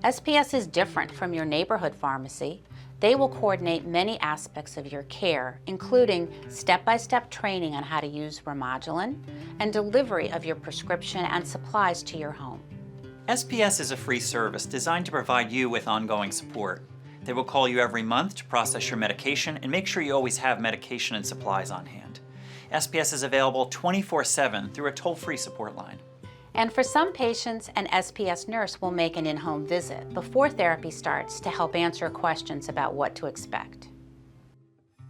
SPS is different from your neighborhood pharmacy. They will coordinate many aspects of your care, including step-by-step training on how to use Remodulin and delivery of your prescription and supplies to your home. SPS is a free service designed to provide you with ongoing support. They will call you every month to process your medication and make sure you always have medication and supplies on hand. SPS is available 24/7 through a toll-free support line. And for some patients, an SPS nurse will make an in-home visit before therapy starts to help answer questions about what to expect.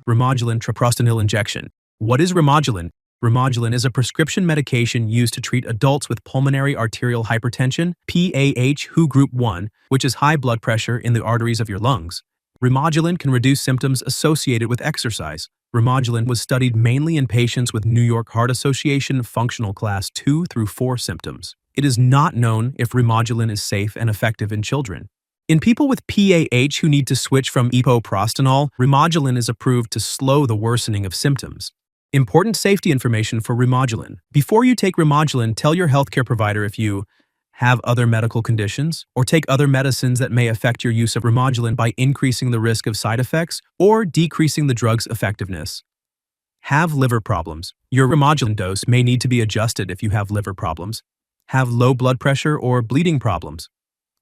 Remodulin treprostinil injection. What is Remodulin? Remodulin is a prescription medication used to treat adults with pulmonary arterial hypertension, PAH WHO group 1, which is high blood pressure in the arteries of your lungs. Remodulin can reduce symptoms associated with exercise. Remodulin was studied mainly in patients with New York Heart Association functional class 2 through 4 symptoms. It is not known if Remodulin is safe and effective in children. In people with PAH who need to switch from epoprostenol, Remodulin is approved to slow the worsening of symptoms. Important safety information for Remodulin. Before you take Remodulin, tell your healthcare provider if you have other medical conditions, or take other medicines that may affect your use of Remodulin by increasing the risk of side effects or decreasing the drug's effectiveness. Have liver problems. Your Remodulin dose may need to be adjusted if you have liver problems. Have low blood pressure or bleeding problems.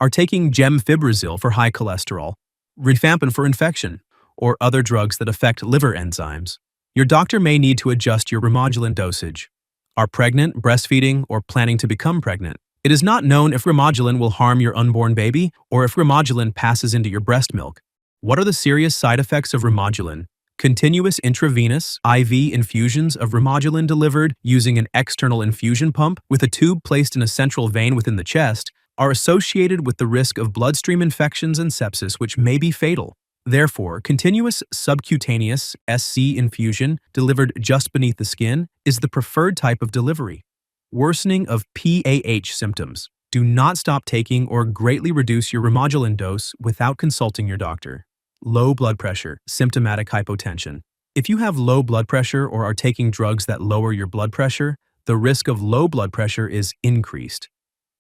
Are taking gemfibrozil for high cholesterol, rifampin for infection, or other drugs that affect liver enzymes. Your doctor may need to adjust your Remodulin dosage. Are pregnant, breastfeeding, or planning to become pregnant. It is not known if Remodulin will harm your unborn baby or if Remodulin passes into your breast milk. What are the serious side effects of Remodulin? Continuous intravenous IV infusions of Remodulin delivered using an external infusion pump with a tube placed in a central vein within the chest are associated with the risk of bloodstream infections and sepsis, which may be fatal. Therefore, continuous subcutaneous SC infusion delivered just beneath the skin is the preferred type of delivery. Worsening of PAH symptoms. Do not stop taking or greatly reduce your Remodulin dose without consulting your doctor. Low blood pressure, symptomatic hypotension. If you have low blood pressure or are taking drugs that lower your blood pressure, the risk of low blood pressure is increased.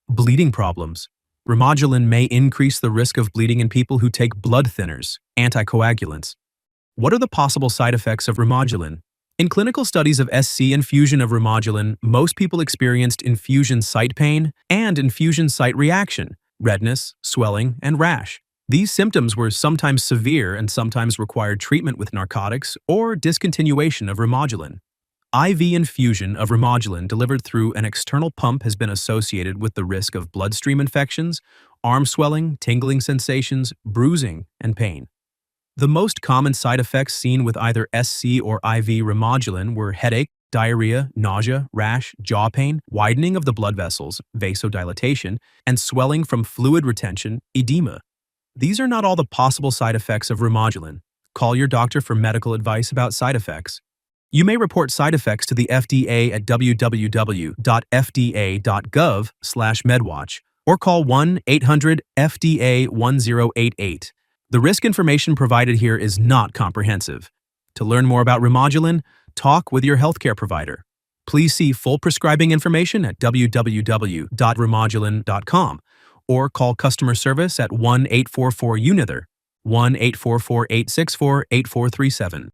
Bleeding problems. Remodulin may increase the risk of bleeding in people who take blood thinners, anticoagulants. What are the possible side effects of Remodulin? In clinical studies of SC infusion of Remodulin, most people experienced infusion site pain and infusion site reaction, redness, swelling, and rash. These symptoms were sometimes severe and sometimes required treatment with narcotics or discontinuation of Remodulin. IV infusion of Remodulin delivered through an external pump has been associated with the risk of bloodstream infections, arm swelling, tingling sensations, bruising, and pain. The most common side effects seen with either SC or IV Remodulin were headache, diarrhea, nausea, rash, jaw pain, widening of the blood vessels, vasodilation, and swelling from fluid retention, edema. These are not all the possible side effects of Remodulin. Call your doctor for medical advice about side effects. You may report side effects to the FDA at www.fda.gov/medwatch or call 1-800-FDA-1088. The risk information provided here is not comprehensive. To learn more about Remodulin, talk with your healthcare provider. Please see full prescribing information at www.remodulin.com or call customer service at 1-844-UNITHER, 1-844-864-8437.